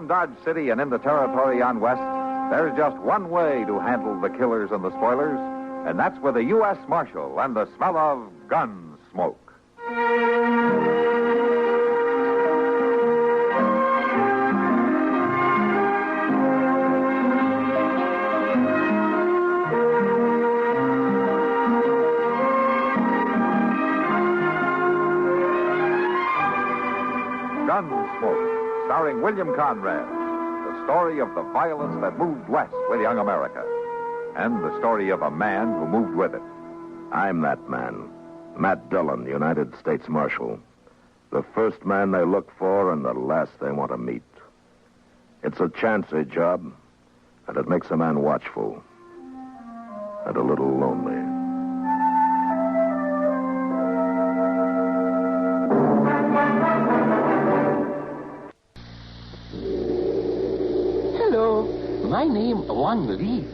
From Dodge City and in the territory on west, there's just one way to handle the killers and the spoilers, and that's with a U.S. Marshal and the smell of Gunsmoke. Gunsmoke, starring William Conrad, the story of the violence that moved west with young America, and the story of a man who moved with it. I'm that man, Matt Dillon, United States Marshal. The first man they look for and the last they want to meet. It's a chancy job, and it makes a man watchful and a little lonely. My name, Wang Li.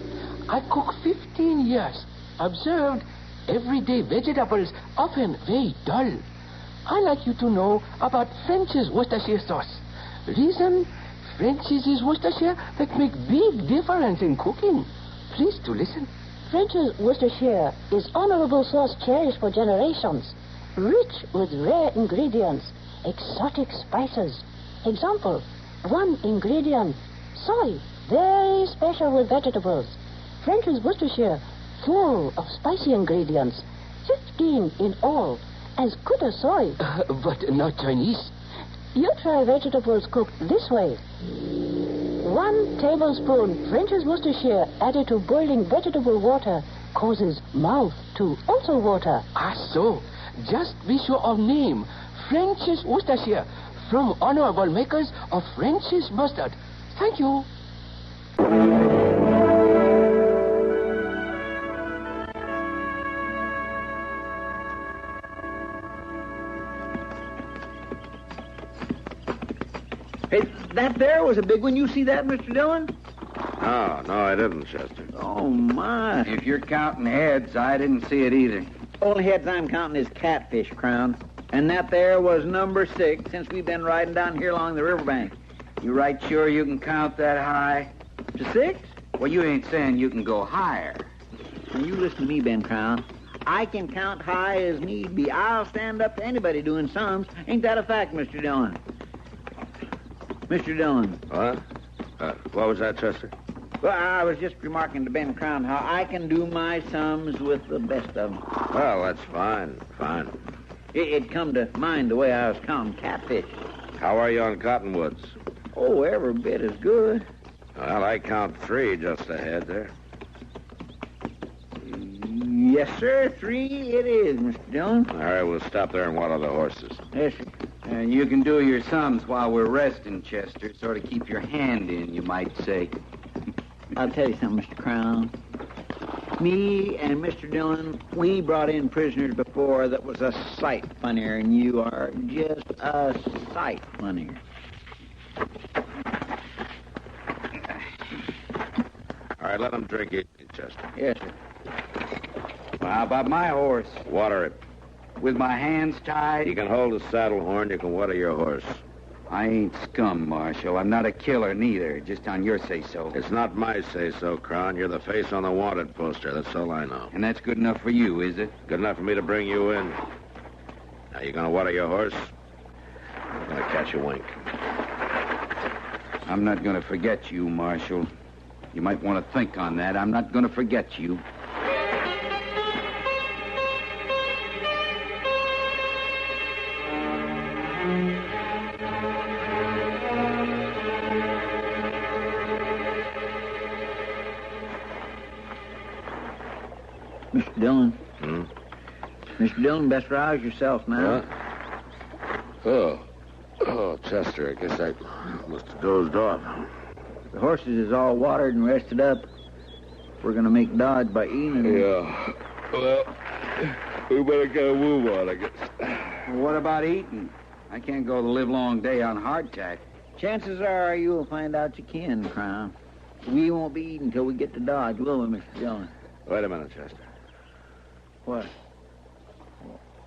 I cook 15 years. Observed, everyday vegetables often very dull. I like you to know about French's Worcestershire sauce. Reason, French's is Worcestershire that make big difference in cooking. Please to listen. French's Worcestershire is honorable sauce cherished for generations. Rich with rare ingredients, exotic spices. Example, 1 ingredient, soy. Very special with vegetables. French's Worcestershire, full of spicy ingredients. 15 in all. As good as soy. But not Chinese. You try vegetables cooked this way. 1 tablespoon French's Worcestershire added to boiling vegetable water causes mouth to also water. Ah, so. Just be sure of name. French's Worcestershire. From honorable makers of French's mustard. Thank you. Hey, that there was a big one. You see that, Mr. Dillon? No, I didn't, Chester. Oh, my. If you're counting heads, I didn't see it either. Only heads I'm counting is catfish, Crown. And that there was number 6 since we've been riding down here along the riverbank. You right sure you can count that high? To 6? Well, you ain't saying you can go higher. Now, you listen to me, Ben Crown. I can count high as need be. I'll stand up to anybody doing sums. Ain't that a fact, Mr. Dillon? Mr. Dillon. What? What was that, Chester? Well, I was just remarking to Ben Crown how I can do my sums with the best of them. Well, that's fine. It come to mind the way I was counting catfish. How are you on Cottonwoods? Oh, every bit as good. Well, I count 3 just ahead there. Yes, sir. 3 it is, Mr. Dillon. All right, we'll stop there and water the horses. Yes, sir. And you can do your sums while we're resting, Chester. Sort of keep your hand in, you might say. I'll tell you something, Mr. Crown. Me and Mr. Dillon, we brought in prisoners before that was a sight funnier, and you are just a sight funnier. All right, let them drink it, Chester. Yes, sir. Well, how about my horse? Water it. With my hands tied? You can hold the saddle horn, you can water your horse. I ain't scum, Marshal. I'm not a killer, neither. Just on your say-so. It's not my say-so, Crown. You're the face on the wanted poster. That's all I know. And that's good enough for you, is it? Good enough for me to bring you in. Now, you gonna water your horse? I'm gonna catch a wink. I'm not going to forget you, Marshal. You might want to think on that. I'm not going to forget you. Mr. Dillon. Mr. Dillon, best rouse yourself now. Oh, Chester, I guess I must have dozed off. The horses is all watered and rested up. We're going to make Dodge by eating them. Yeah. Well, we better get a move on, I guess. What about eating? I can't go the livelong day on hardtack. Chances are you'll find out you can, Crown. We won't be eating until we get to Dodge, will we, Mr. Dillon? Wait a minute, Chester. What?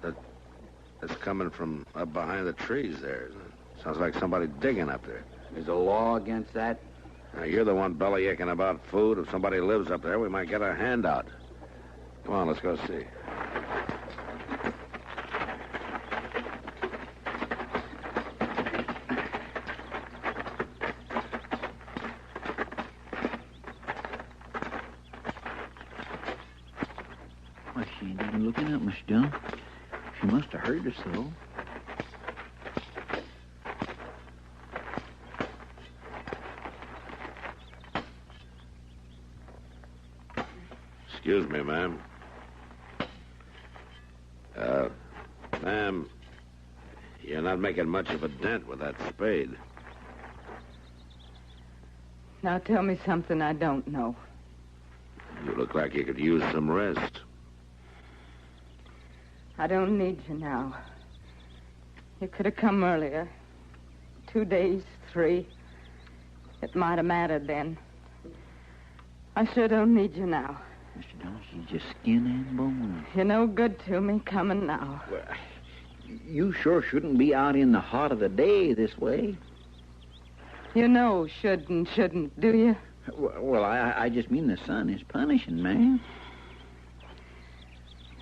That's coming from up behind the trees there, isn't it? Sounds like somebody digging up there. There's a law against that? Now, you're the one bellyaching about food. If somebody lives up there, we might get a handout. Come on, let's go see. Well, she ain't even looking up, Mr. Dillon. She must have heard us, though. Excuse me, ma'am. Ma'am, you're not making much of a dent with that spade. Now tell me something I don't know. You look like you could use some rest. I don't need you now. You could have come earlier. 2 days, 3. It might have mattered then. I sure don't need you now. Mr. Dillon, she's just skin and bone. You're no good to me coming now. Well, you sure shouldn't be out in the heart of the day this way. You know should and shouldn't, do you? Well, I just mean the sun is punishing, man.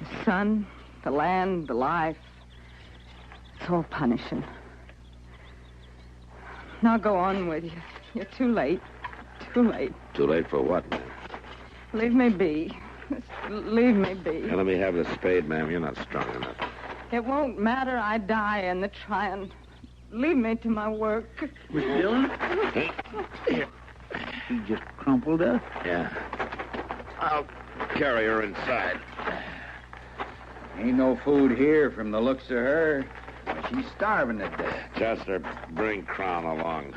The sun, the land, the life. It's all punishing. Now go on with you. You're too late. Too late. Too late for what, ma'am? Leave me be. Just leave me be. Now, let me have the spade, ma'am. You're not strong enough. It won't matter. I die in the trying. Leave me to my work. Mr. Dillon? Here. She just crumpled up. Yeah. I'll carry her inside. Ain't no food here from the looks of her. She's starving to death. Chester, bring Crown along.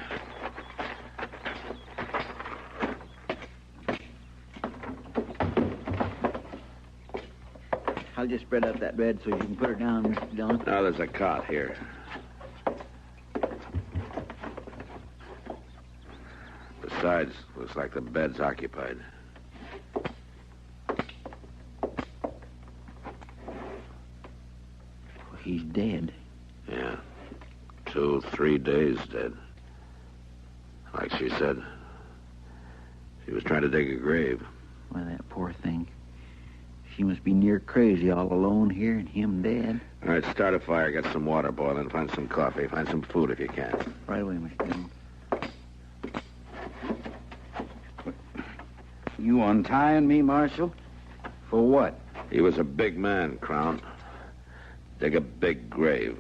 I'll just spread out that bed so you can put her down, Mr. Dillon. Now, there's a cot here. Besides, looks like the bed's occupied. Well, he's dead. Yeah. 2, 3 days dead. Like she said, she was trying to dig a grave. Well, that poor thing. She must be near crazy all alone here and him dead. All right, start a fire, get some water boiling, find some coffee, find some food if you can. Right away, Mr. Dillon. You untying me, Marshal? For what? He was a big man, Crown. Dig a big grave.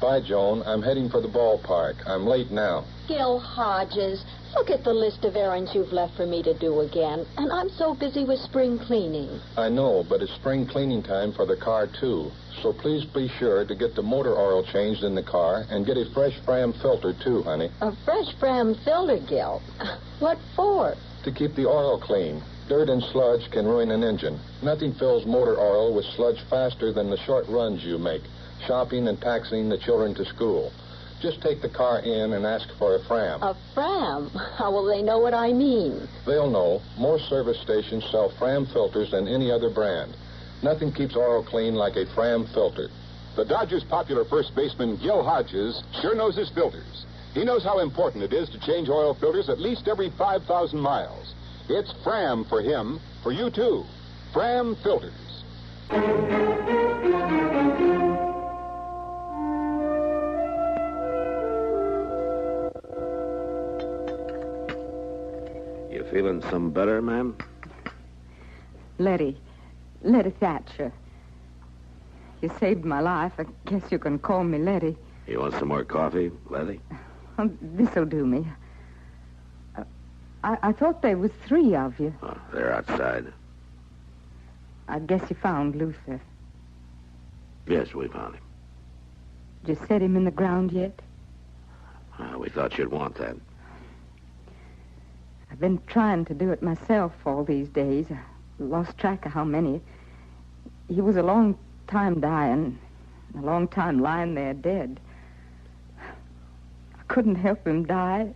Bye, Joan. I'm heading for the ballpark. I'm late now. Gil Hodges, look at the list of errands you've left for me to do again. And I'm so busy with spring cleaning. I know, but it's spring cleaning time for the car, too. So please be sure to get the motor oil changed in the car and get a fresh Fram filter, too, honey. A fresh Fram filter, Gil? What for? To keep the oil clean. Dirt and sludge can ruin an engine. Nothing fills motor oil with sludge faster than the short runs you make, shopping and taxiing the children to school. Just take the car in and ask for a Fram. A Fram? How will they know what I mean? They'll know. More service stations sell Fram filters than any other brand. Nothing keeps oil clean like a Fram filter. The Dodgers' popular first baseman, Gil Hodges, sure knows his filters. He knows how important it is to change oil filters at least every 5,000 miles. It's Fram for him, for you too. Fram filters. You feeling some better, ma'am? Letty Thatcher. You saved my life. I guess you can call me Letty. You want some more coffee, Letty? This'll do me. I thought there was 3 of you. Oh, they're outside. I guess you found Luther. Yes, we found him. Did you set him in the ground yet? We thought you'd want that. I've been trying to do it myself all these days. I lost track of how many. He was a long time dying, a long time lying there dead. I couldn't help him die,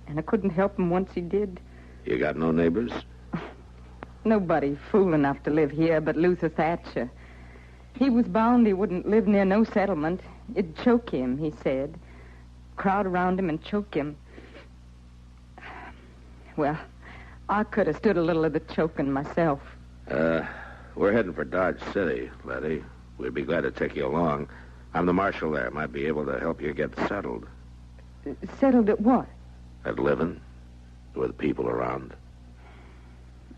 and I couldn't help him once he did. You got no neighbors? Nobody fool enough to live here but Luther Thatcher. He was bound he wouldn't live near no settlement. It'd choke him, he said. Crowd around him and choke him. Well, I could have stood a little of the choking myself. We're heading for Dodge City, Letty. We'd be glad to take you along. I'm the marshal there. Might be able to help you get settled. Settled at what? At living, with people around.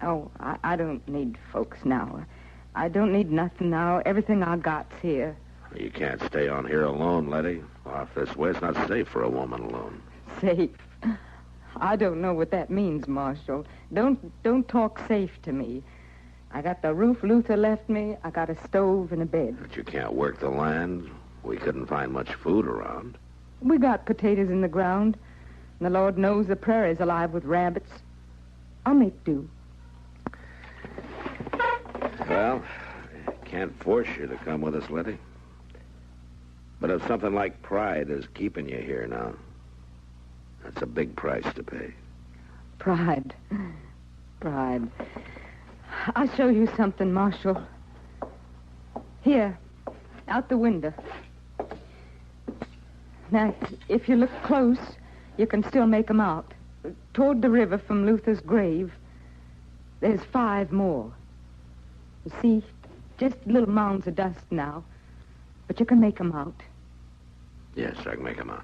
Oh, I don't need folks now. I don't need nothing now. Everything I got's here. You can't stay on here alone, Letty. Off this way, it's not safe for a woman alone. Safe? I don't know what that means, Marshal. Don't talk safe to me. I got the roof Luther left me. I got a stove and a bed. But you can't work the land. We couldn't find much food around. We got potatoes in the ground. And the Lord knows the prairie's alive with rabbits. I'll make do. Well, can't force you to come with us, Letty. But if something like pride is keeping you here now, that's a big price to pay. Pride. Pride. I'll show you something, Marshal. Here, out the window. Now, if you look close, you can still make 'em out. Toward the river from Luther's grave, there's 5 more. You see, just little mounds of dust now. But you can make 'em out. Yes, I can make 'em out.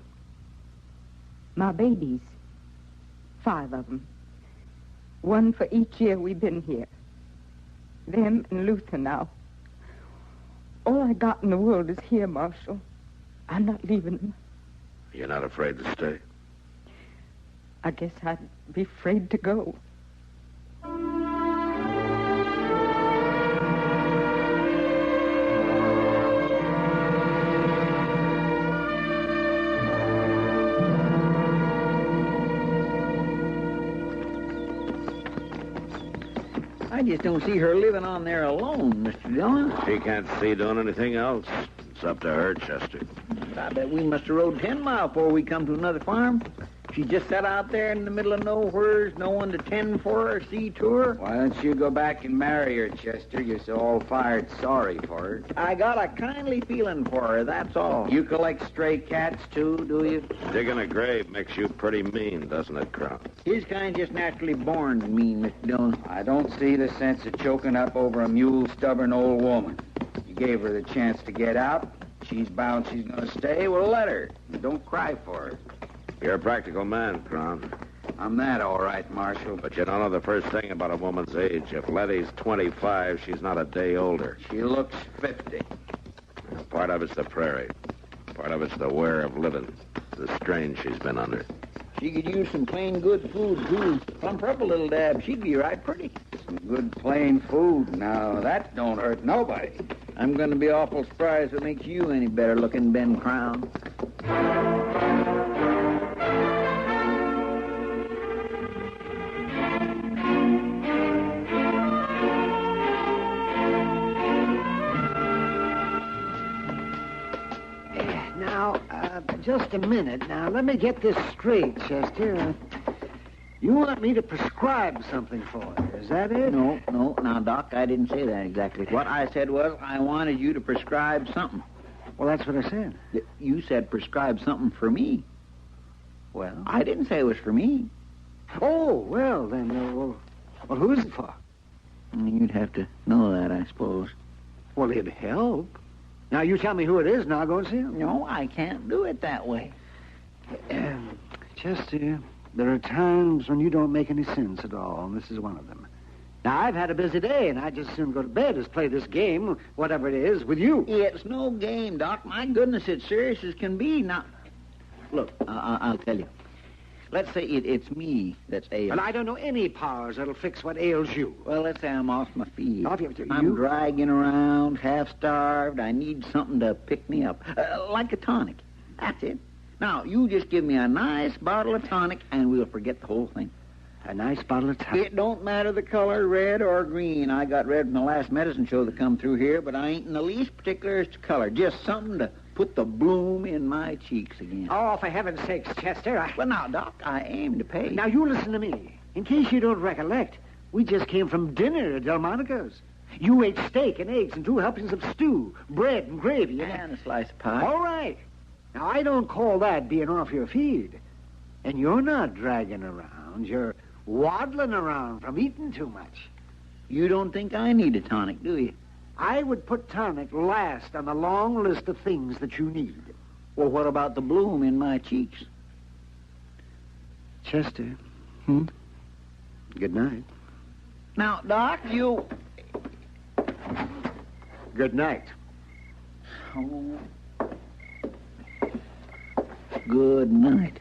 My babies. 5 of 'em. 1 for each year we've been here. Them and Luther now. All I got in the world is here, Marshal. I'm not leaving them. You're not afraid to stay? I guess I'd be afraid to go. I just don't see her living on there alone, Mr. Dillon. She can't see doing anything else. It's up to her, Chester. I bet we must have rode 10 miles before we come to another farm. She just sat out there in the middle of nowhere, no one to tend for her, see to her. Why don't you go back and marry her, Chester? You're so all-fired sorry for her. I got a kindly feeling for her, that's all. You collect stray cats, too, do you? Digging a grave makes you pretty mean, doesn't it, Crown? His kind just naturally born mean, Mr. Dillon. I don't see the sense of choking up over a mule-stubborn old woman. You gave her the chance to get out. She's bound she's going to stay. Well, let her. Don't cry for her. You're a practical man, Crown. I'm that, all right, Marshal. But you don't know the first thing about a woman's age. If Letty's 25, she's not a day older. She looks 50. Part of it's the prairie. Part of it's the wear of living. The strain she's been under. She could use some plain good food, too. Plump her up a little dab. She'd be right pretty. Some good plain food. Now, that don't hurt nobody. I'm going to be awful surprised if it makes you any better looking, Ben Crown. Just a minute now. Let me get this straight, Chester. You want me to prescribe something for her, is that it? No. Now, Doc, I didn't say that exactly. What I said was I wanted you to prescribe something. Well, that's what I said. You said prescribe something for me. Well, I didn't say it was for me. Oh, well, then, well, who is it for? You'd have to know that, I suppose. Well, it'd help. Now, you tell me who it is, and I'll go and see him. No, I can't do it that way. Chester, there are times when you don't make any sense at all, and this is one of them. Now, I've had a busy day, and I'd just as soon go to bed as play this game, whatever it is, with you. It's no game, Doc. My goodness, it's serious as can be. Now, look, I'll tell you. Let's say it's me that's ailing. And I don't know any powers that'll fix what ails you. Well, let's say I'm off my feet. Off your I'm you? dragging around, half-starved. I need something to pick me up, like a tonic. That's it. Now, you just give me a nice bottle of tonic, and we'll forget the whole thing. A nice bottle of tonic? It don't matter the color, red or green. I got red from the last medicine show that come through here, but I ain't in the least particular as to color. Just something to put the bloom in my cheeks again. Oh, for heaven's sakes, Chester. Well, now, Doc, I aim to pay. Now, you listen to me. In case you don't recollect, we just came from dinner at Delmonico's. You ate steak and eggs and 2 helpings of stew, bread and gravy. And a slice of pie. All right. Now, I don't call that being off your feed. And you're not dragging around. You're waddling around from eating too much. You don't think I need a tonic, do you? I would put tonic last on the long list of things that you need. Well, what about the bloom in my cheeks? Chester. Good night. Now, Doc, you... Good night. Oh. Good night.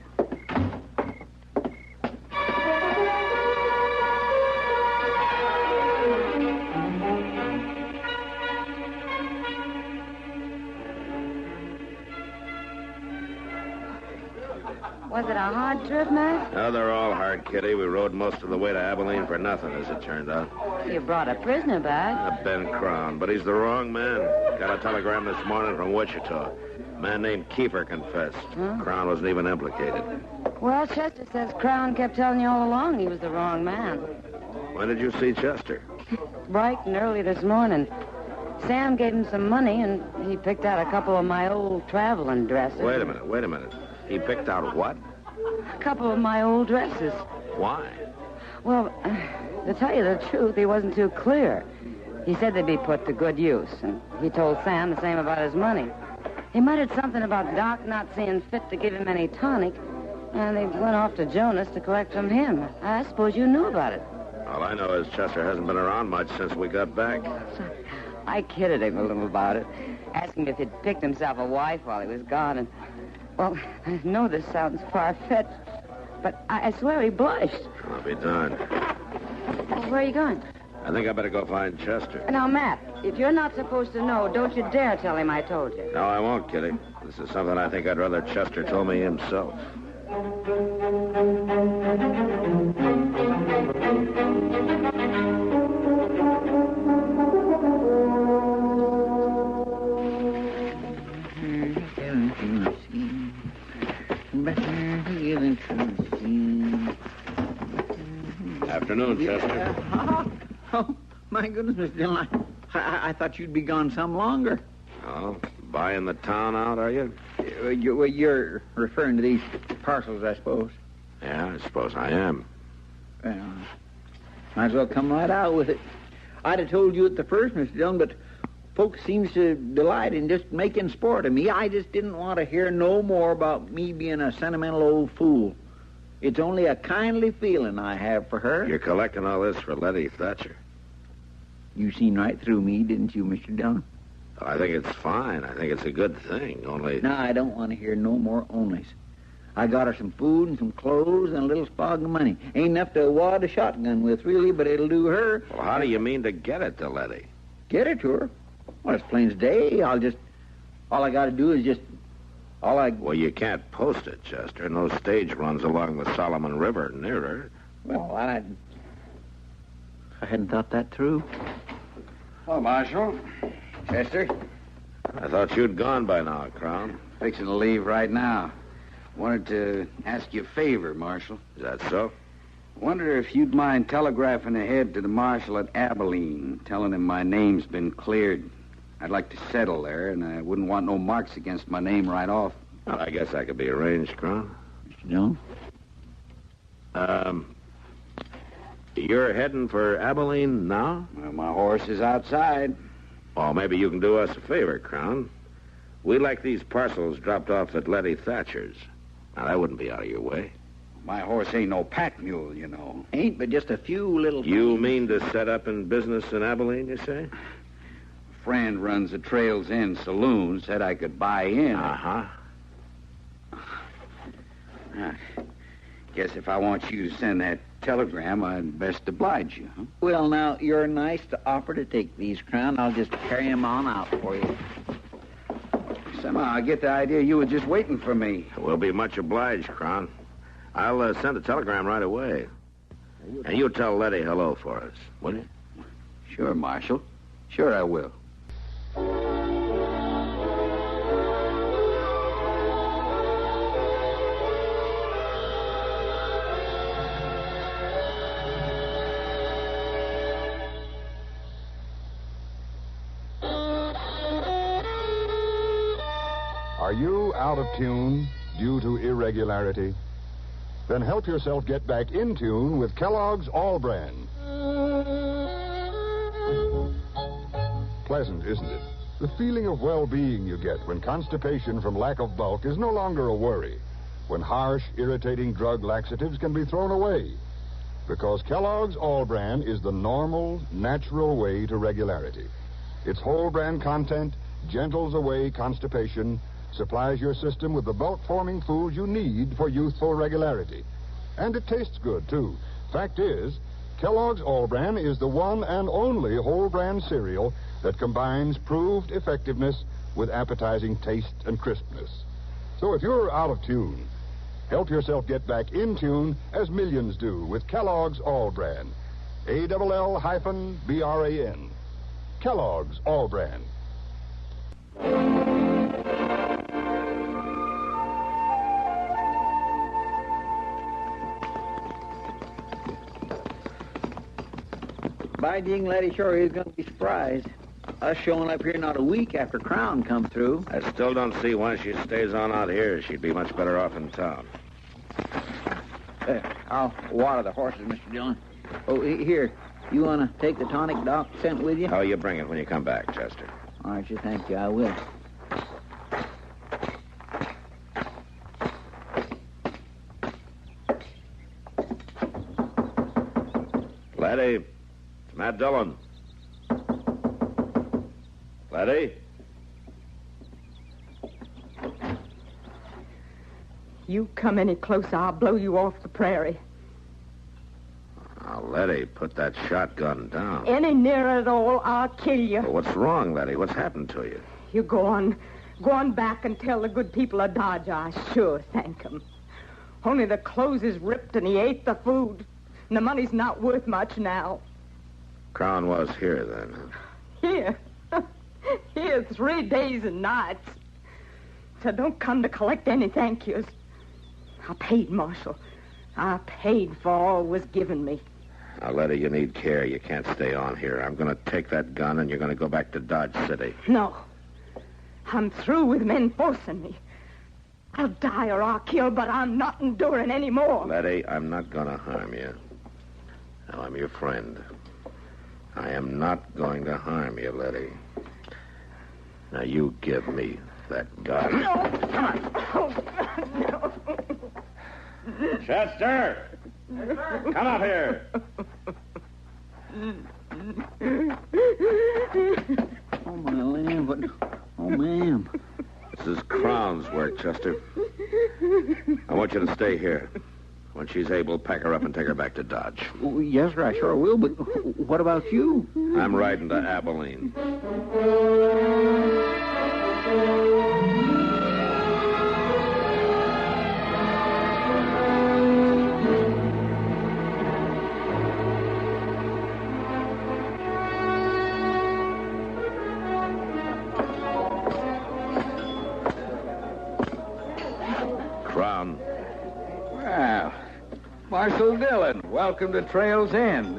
Was it a hard trip, Matt? No, they're all hard, Kitty. We rode most of the way to Abilene for nothing, as it turned out. You brought a prisoner back. Ben Crown, but he's the wrong man. Got a telegram this morning from Wichita. A man named Kiefer confessed. Crown wasn't even implicated. Well, Chester says Crown kept telling you all along he was the wrong man. When did you see Chester? Bright and early this morning. Sam gave him some money, and he picked out a couple of my old traveling dresses. Wait a minute. He picked out what? A couple of my old dresses. Why? Well, to tell you the truth, he wasn't too clear. He said they'd be put to good use, and he told Sam the same about his money. He muttered something about Doc not seeing fit to give him any tonic, and they went off to Jonas to collect from him. I suppose you knew about it. All I know is Chester hasn't been around much since we got back. I kidded him a little about it, asking him if he'd picked himself a wife while he was gone, and... Well, I know this sounds far-fetched, but I swear he blushed. I'll be darned. Well, where are you going? I think I better go find Chester. Now, Matt, if you're not supposed to know, don't you dare tell him I told you. No, I won't, Kitty. This is something I think I'd rather Chester told me himself. Afternoon, Chester. Oh, my goodness, Mr. Dillon. I thought you'd be gone some longer. Oh, buying the town out, are you? You're referring to these parcels, I suppose. Yeah, I suppose I am. Well, might as well come right out with it. I'd have told you at the first, Mr. Dillon, but folks seems to delight in just making sport of me. I just didn't want to hear no more about me being a sentimental old fool. It's only a kindly feeling I have for her. You're collecting all this for Letty Thatcher. You seen right through me, didn't you, Mr. Dillon? I think it's fine. I think it's a good thing, only... No, I don't want to hear no more onlys. I got her some food and some clothes and a little spog of money. Ain't enough to wad a shotgun with, really, but it'll do her. Well, how do you mean to get it to Letty? Get it to her? Well, it's plain as day. All I got to do is just... Well, you can't post it, Chester. No stage runs along the Soloman River near her. Well, I hadn't thought that through. Oh, Marshal. Chester. I thought you'd gone by now, Crown. Fixing to leave right now. Wanted to ask you a favor, Marshal. Is that so? Wonder if you'd mind telegraphing ahead to the marshal at Abilene, telling him my name's been cleared. I'd like to settle there, and I wouldn't want no marks against my name right off. Well, I guess that could be arranged, Crown. No? You're heading for Abilene now? Well, my horse is outside. Well, maybe you can do us a favor, Crown. We'd like these parcels dropped off at Letty Thatcher's. Now, that wouldn't be out of your way. My horse ain't no pack mule, you know. Ain't but just a few little You things. mean to set up in business in Abilene, you say? Friend runs a Trails End saloon, said I could buy in. Uh-huh. Guess if I want you to send that telegram, I'd best oblige you, huh? Well, now, you're nice to offer to take these, Crown. I'll just carry them on out for you. Somehow I get the idea you were just waiting for me. We'll be much obliged, Crown. I'll send a telegram right away. And you tell Letty hello for us, will you? Sure, Marshal. Sure I will. Are you out of tune due to irregularity? Then help yourself get back in tune with Kellogg's All Bran. Pleasant, isn't it? The feeling of well-being you get when constipation from lack of bulk is no longer a worry. When harsh, irritating drug laxatives can be thrown away. Because Kellogg's All Bran is the normal, natural way to regularity. Its whole bran content gentles away constipation, supplies your system with the bulk-forming foods you need for youthful regularity. And it tastes good, too. Fact is, Kellogg's All Bran is the one and only whole bran cereal that combines proved effectiveness with appetizing taste and crispness. So if you're out of tune, help yourself get back in tune as millions do with Kellogg's All Bran. ALL-BRAN. Kellogg's All Bran. By ding, Letty sure is going to be surprised. Us showing up here not a week after Crown come through. I still don't see why she stays on out here. She'd be much better off in town. I'll water the horses, Mr. Dillon. Oh, here. You want to take the tonic Doc sent with you? Oh, you bring it when you come back, Chester. All right, you thank you. I will. Letty, it's Matt Dillon. Letty? You come any closer, I'll blow you off the prairie. Now, Letty, put that shotgun down. Any nearer at all, I'll kill you. Well, what's wrong, Letty? What's happened to you? You go on back and tell the good people of Dodge I sure thank 'em. Only the clothes is ripped and he ate the food. And the money's not worth much now. Crown was here then, huh? Here. Here 3 days and nights. So don't come to collect any thank yous. I paid, Marshal. I paid for all was given me. Now, Letty, you need care. You can't stay on here. I'm going to take that gun and you're going to go back to Dodge City. No. I'm through with men forcing me. I'll die or I'll kill, but I'm not enduring any more. Letty, I'm not going to harm you. Now, I'm your friend. I am not going to harm you, Letty. Now, you give me that gun. No. Oh, no. Chester! Come up here. Oh, my land, but... Oh, ma'am. This is Crown's work, Chester. I want you to stay here. When she's able, pack her up and take her back to Dodge. Oh, yes, sir, I sure will, but what about you? I'm riding to Abilene. Crown. Well, Marshal Dillon, welcome to Trail's End.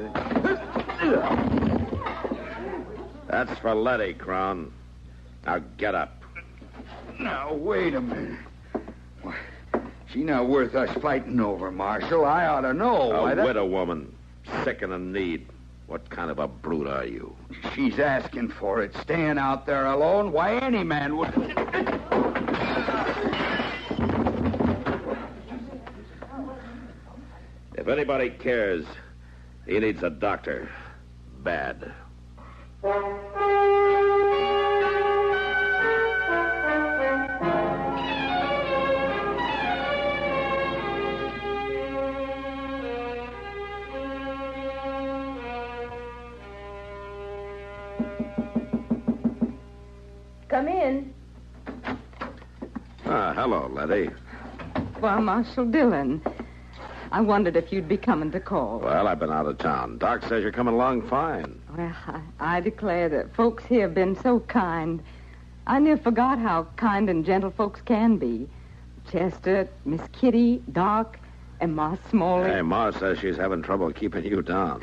That's for Letty, Crown. Now get up. Now, wait a minute. Why, she not worth us fighting over, Marshal. I ought to know. A Why, that... widow woman, sick and in need. What kind of a brute are you? She's asking for it, staying out there alone. Why, any man would... If anybody cares, he needs a doctor. Bad. Come in. Ah, hello, Letty. Well, Marshal Dillon, I wondered if you'd be coming to call. Well, I've been out of town. Doc says you're coming along fine. Well, I declare that folks here have been so kind. I near forgot how kind and gentle folks can be. Chester, Miss Kitty, Doc, and Ma Smalley. Hey, Ma says she's having trouble keeping you down.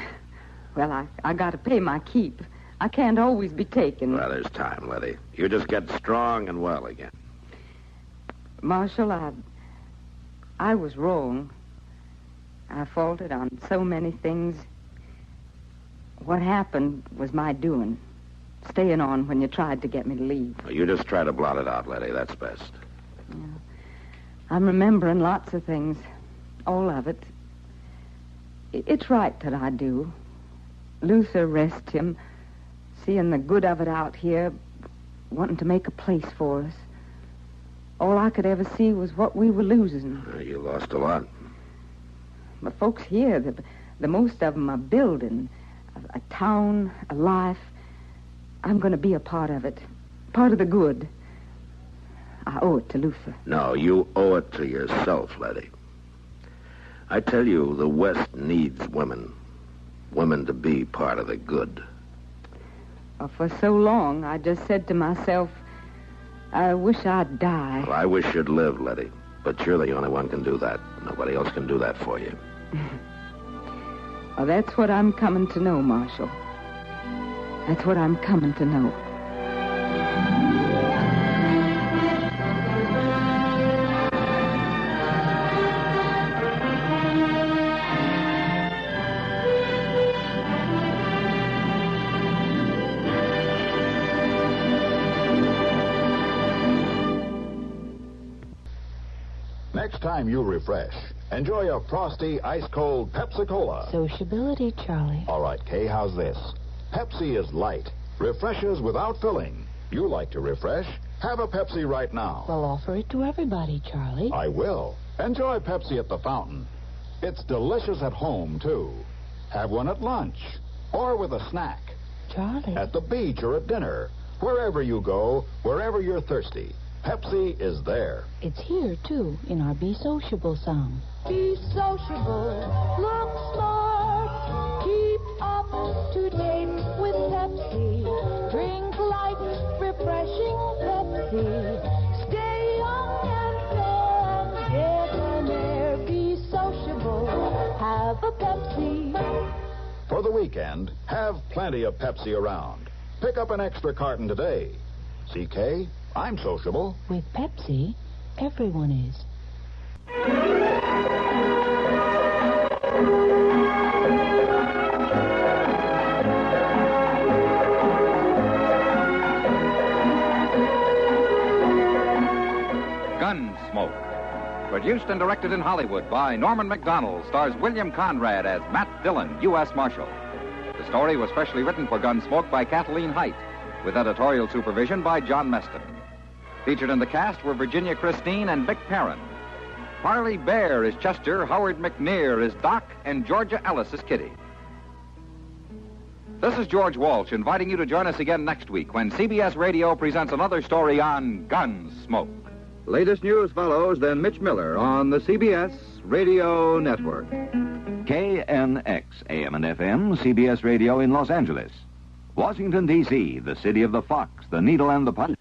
Well, I got to pay my keep. I can't always be taken. Well, there's time, Letty. You just get strong and well again. Marshal, I was wrong. I faulted on so many things. What happened was my doing. Staying on when you tried to get me to leave. You just try to blot it out, Letty. That's best. Yeah. I'm remembering lots of things. All of it. It's right that I do. Luther, rest him, seeing the good of it out here, wanting to make a place for us. All I could ever see was what we were losing. You lost a lot. The folks here, the most of them are building a town, a life. I'm going to be a part of it, part of the good. I owe it to Luther. No, you owe it to yourself, Letty. I tell you, the West needs women. Women to be part of the good. Well, for so long, I just said to myself, I wish I'd die. Well, I wish you'd live, Letty. But you're the only one can do that. Nobody else can do that for you. Well, that's what I'm coming to know, Marshal. That's what I'm coming to know. Next time you refresh, enjoy a frosty, ice-cold Pepsi-Cola. Sociability, Charlie. All right, Kay, how's this? Pepsi is light, refreshes without filling. You like to refresh? Have a Pepsi right now. Well, offer it to everybody, Charlie. I will. Enjoy Pepsi at the fountain. It's delicious at home, too. Have one at lunch or with a snack. Charlie. At the beach or at dinner. Wherever you go, wherever you're thirsty, Pepsi is there. It's here, too, in our Be Sociable song. Be sociable, look smart, keep up to date with Pepsi. Drink light, refreshing Pepsi. Stay young and fair, get an air. Be sociable, have a Pepsi. For the weekend, have plenty of Pepsi around. Pick up an extra carton today. CK, I'm sociable. With Pepsi, everyone is. Gunsmoke. Produced and directed in Hollywood by Norman Macdonald, stars William Conrad as Matt Dillon, U.S. Marshal. The story was specially written for Gunsmoke by Kathleen Height, with editorial supervision by John Meston. Featured in the cast were Virginia Christine and Vic Perrin. Parley Bear is Chester, Howard McNear is Doc, and Georgia Ellis is Kitty. This is George Walsh inviting you to join us again next week when CBS Radio presents another story on Gunsmoke. Latest news follows, then Mitch Miller on the CBS Radio Network. KNX, AM and FM, CBS Radio in Los Angeles. Washington, D.C., the city of the fox, the needle, and the punch.